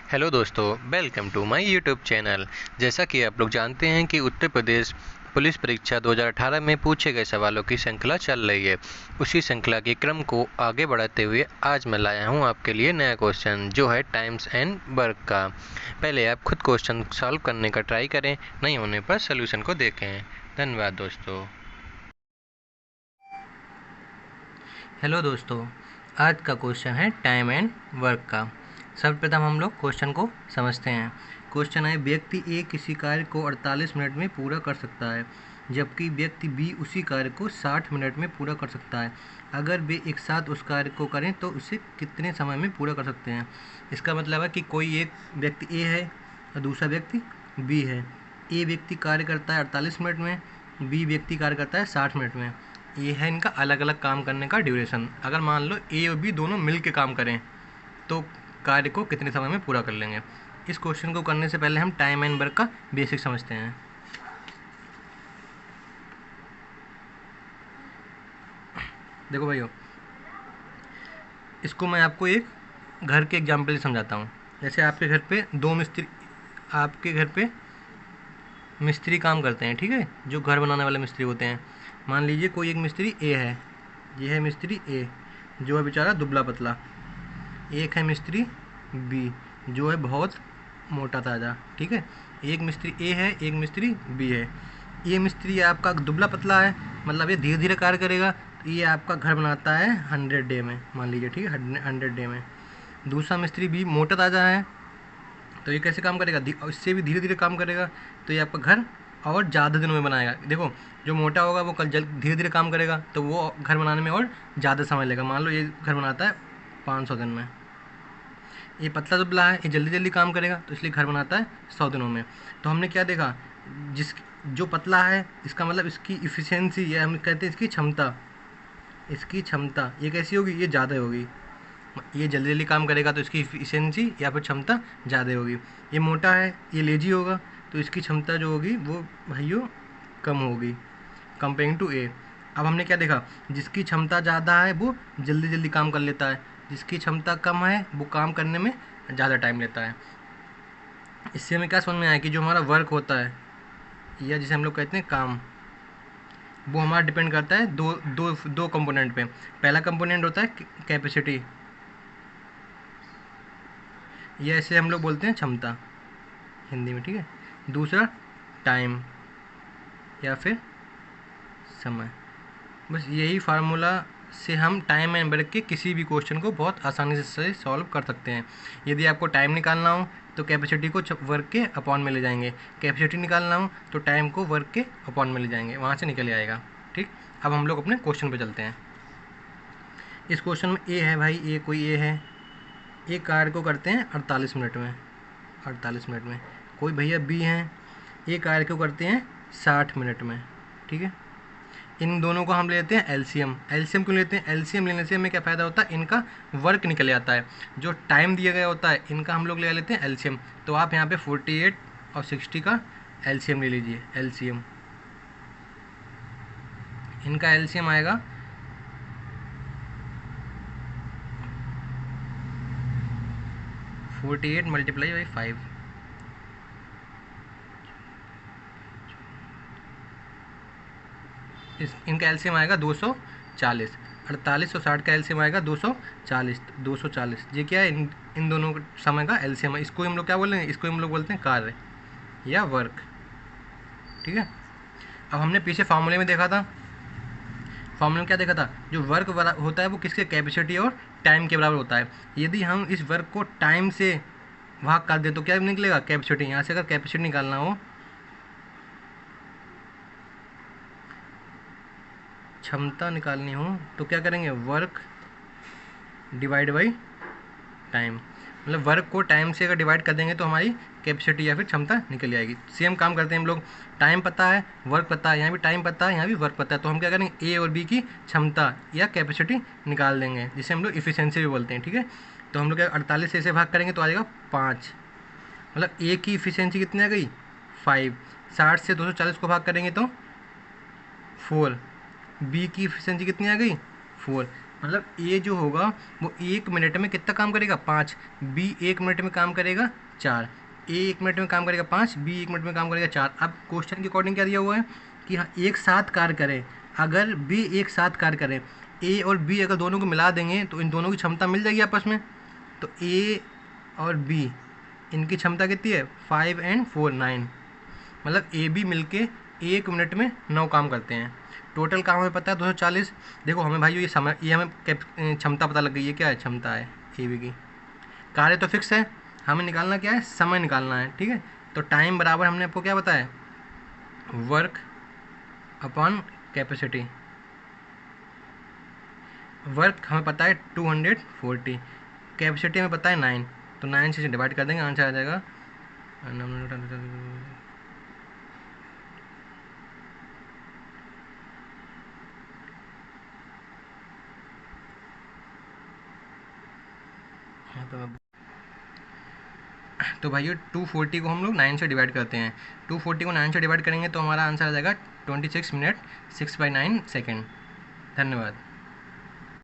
Hello दोस्तों, welcome to my YouTube channel. जैसा कि आप लोग जानते हैं कि उत्तर प्रदेश पुलिस परीक्षा 2018 में पूछे गए सवालों की श्रृंखला चल रही है। उसी श्रृंखला के क्रम को आगे बढ़ाते हुए आज मैं लाया हूं आपके लिए नया क्वेश्चन, जो है टाइम्स एंड वर्क का। पहले आप खुद क्वेश्चन सॉल्व करने का ट्राई करें, नहीं होने पर सोल्यूशन को देखें। धन्यवाद दोस्तों। हेलो दोस्तों, आज का क्वेश्चन है टाइम एंड वर्क का। सर्वप्रथम हम लोग क्वेश्चन को समझते हैं। क्वेश्चन है, व्यक्ति ए किसी कार्य को 48 मिनट में पूरा कर सकता है, जबकि व्यक्ति बी उसी कार्य को 60 मिनट में पूरा कर सकता है। अगर वे एक साथ उस कार्य को करें तो उसे कितने समय में पूरा कर सकते हैं। इसका मतलब है कि कोई एक व्यक्ति ए है और दूसरा व्यक्ति बी है। ए व्यक्ति कार्य करता है 48 मिनट में, बी व्यक्ति कार्य करता है 60 मिनट में। ये है इनका अलग अलग काम करने का ड्यूरेशन। अगर मान लो ए और बी दोनों मिल के काम करें तो कार्य को कितने समय में पूरा कर लेंगे। इस क्वेश्चन को करने से पहले हम टाइम एंड वर्क का बेसिक समझते हैं। देखो भाइयों, इसको मैं आपको एक घर के एग्जाम्पल से समझाता हूँ। जैसे आपके घर पे मिस्त्री काम करते हैं, ठीक है, जो घर बनाने वाले मिस्त्री होते हैं। मान लीजिए कोई एक मिस्त्री ए है, ये है मिस्त्री ए जो है बेचारा दुबला पतला। एक है मिस्त्री बी जो है बहुत मोटा ताज़ा, ठीक है। एक मिस्त्री ए है, एक मिस्त्री बी है। ये मिस्त्री आपका दुबला पतला है, मतलब ये धीरे धीरे कार्य करेगा, तो ये आपका घर बनाता है 100 डे में, मान लीजिए, ठीक है, 100 डे में। दूसरा मिस्त्री बी मोटा ताज़ा है, तो ये कैसे काम करेगा, इससे भी धीरे धीरे काम करेगा, तो ये आपका घर और ज़्यादा दिनों में बनाएगा। देखो, जो मोटा होगा वो कल धीरे धीरे काम करेगा, तो वो घर बनाने में और ज़्यादा समय लगेगा। मान लो ये घर बनाता है 500 दिन में। ये पतला दुबला है, ये जल्दी जल्दी काम करेगा, तो इसलिए घर बनाता है 100 दिनों में। तो हमने क्या देखा, जो पतला है इसका मतलब इसकी इफ़िशेंसी, या हम कहते हैं इसकी क्षमता ये कैसी होगी, ये ज़्यादा होगी। ये जल्दी जल्दी काम करेगा तो इसकी इफिशियंसी या फिर क्षमता ज़्यादा होगी। ये मोटा है, ये लेजी होगा, तो इसकी क्षमता जो होगी वो भाइयों कम होगी कंपेयरिंग टू ए। अब हमने क्या देखा, जिसकी क्षमता ज़्यादा है वो जल्दी जल्दी काम कर लेता है, जिसकी क्षमता कम है वो काम करने में ज़्यादा टाइम लेता है। इससे हमें क्या समझ में आया कि जो हमारा वर्क होता है, या जिसे हम लोग कहते हैं काम, वो हमारा डिपेंड करता है दो दो दो कंपोनेंट पे। पहला कंपोनेंट होता है कैपेसिटी, ये ऐसे हम लोग बोलते हैं क्षमता हिंदी में, ठीक है। दूसरा टाइम या फिर समय। बस यही फार्मूला से हम टाइम एंड वर्क के किसी भी क्वेश्चन को बहुत आसानी से सॉल्व कर सकते हैं। यदि आपको टाइम निकालना हो तो कैपेसिटी को वर्क के अपॉन में ले जाएंगे, कैपेसिटी निकालना हो तो टाइम को वर्क के अपॉन में ले जाएंगे, वहाँ से निकल आएगा, ठीक। अब हम लोग अपने क्वेश्चन पे चलते हैं। इस क्वेश्चन में ए है भाई, कोई ए है, एक कार्य को करते हैं 48 मिनट में, 48 मिनट में। कोई भैया बी हैं, एक कार्य को करते हैं 60 मिनट में, ठीक है। इन दोनों को हम लेते हैं एलसीएम। एलसीएम क्यों लेते हैं, एलसीएम लेने से हमें क्या फ़ायदा होता है, इनका वर्क निकल जाता है। जो टाइम दिया गया होता है इनका हम लोग ले लेते हैं एलसीएम। तो आप यहाँ पे 48 और 60 का एलसीएम ले लीजिए। एलसीएम, इनका एलसीएम आएगा 48 मल्टीप्लाई बाई 5, इनका एलसीएम आएगा 240। 48 और 60 का एलसीएम आएगा 240। 240 ये क्या है, इन दोनों समय का एलसीएम है। इसको हम लोग क्या बोलेंगे, इसको हम लोग बोलते हैं कार्य या वर्क, ठीक है। अब हमने पीछे फार्मूले में देखा था, फार्मूले में क्या देखा था, जो वर्क होता है वो किसके, कैपेसिटी और टाइम के बराबर होता है। यदि हम इस वर्क को टाइम से भाग कर दें तो क्या निकलेगा, कैपेसिटी। यहाँ से अगर कैपेसिटी निकालना हो, क्षमता निकालनी हो, तो क्या करेंगे, वर्क डिवाइड बाई टाइम। मतलब वर्क को टाइम से अगर डिवाइड कर देंगे तो हमारी कैपेसिटी या फिर क्षमता निकल जाएगी। सेम काम करते हैं हम लोग, टाइम पता है, वर्क पता है, यहाँ भी टाइम पता है, यहाँ भी वर्क पता है, तो हम क्या करेंगे, ए और बी की क्षमता या कैपेसिटी निकाल देंगे, जिसे हम लोग इफिशियंसी भी बोलते हैं, ठीक है। तो हम लोग 48 से भाग करेंगे तो आ जाएगा 5, मतलब ए की इफिशियंसी कितनी आ गई, 5। 60 से 240 को भाग करेंगे तो 4, बी की इफिशियंसी कितनी आ गई, 4। मतलब ए जो होगा वो 1 मिनट में कितना काम करेगा 5, बी 1 मिनट में काम करेगा 4, ए 1 मिनट में काम करेगा 5, बी 1 मिनट में काम करेगा 4। अब क्वेश्चन के अकॉर्डिंग क्या दिया हुआ है कि हाँ एक साथ कार्य करें, अगर बी एक साथ कार्य करें, ए और बी अगर दोनों को मिला देंगे तो इन दोनों की क्षमता मिल जाएगी आपस में। तो ए और बी इनकी क्षमता कितनी है 5 and 4 9, मतलब ए बी मिलके 1 मिनट में 9 काम करते हैं। टोटल काम हमें पता है 240। देखो हमें भाई ये समय ये हमें क्षमता पता लग गई है, क्या है क्षमता है ए बी की। कार्य तो फिक्स है, हमें निकालना क्या है समय निकालना है, ठीक है। तो टाइम बराबर हमने आपको क्या बताया वर्क अपॉन कैपेसिटी। वर्क हमें पता है 240, कैपेसिटी हमें पता है 9, तो 9 से डिवाइड कर देंगे, आंसर आ जाएगा तो भाई 240 को हम लोग 9 से डिवाइड करते हैं, 240 को 9 से डिवाइड करेंगे तो हमारा आंसर आ जाएगा 26 मिनट 6/9 सेकेंड। धन्यवाद।